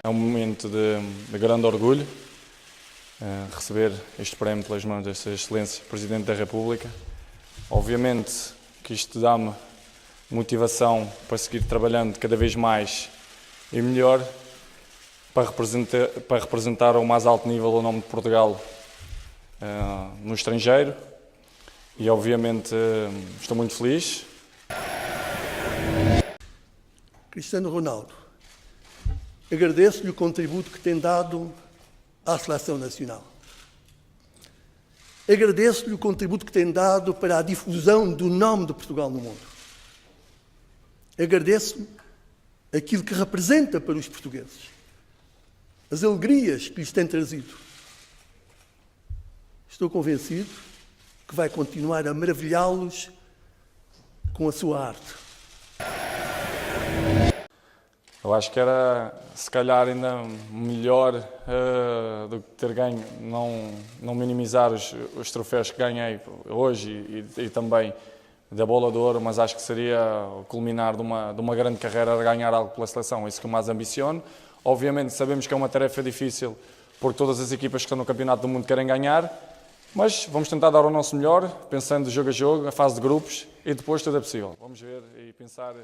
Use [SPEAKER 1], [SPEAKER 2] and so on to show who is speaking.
[SPEAKER 1] É um momento de grande orgulho receber este prémio pelas mãos desta Excelência Presidente da República. Obviamente que isto dá-me motivação para seguir trabalhando cada vez mais e melhor para representar ao mais alto nível o nome de Portugal no estrangeiro e obviamente estou muito feliz.
[SPEAKER 2] Cristiano Ronaldo, agradeço-lhe o contributo que tem dado à Seleção Nacional. Agradeço-lhe o contributo que tem dado para a difusão do nome de Portugal no mundo. Agradeço-lhe aquilo que representa para os portugueses, as alegrias que lhes tem trazido. Estou convencido que vai continuar a maravilhá-los com a sua arte.
[SPEAKER 1] Eu acho que era, se calhar, ainda melhor do que ter ganho, não minimizar os troféus que ganhei hoje e também da Bola de Ouro, mas acho que seria o culminar de uma grande carreira de ganhar algo pela seleção, é isso que eu mais ambiciono. Obviamente sabemos que é uma tarefa difícil, porque todas as equipas que estão no Campeonato do Mundo querem ganhar, mas vamos tentar dar o nosso melhor, pensando jogo a jogo, a fase de grupos, e depois tudo é possível. Vamos ver e pensar...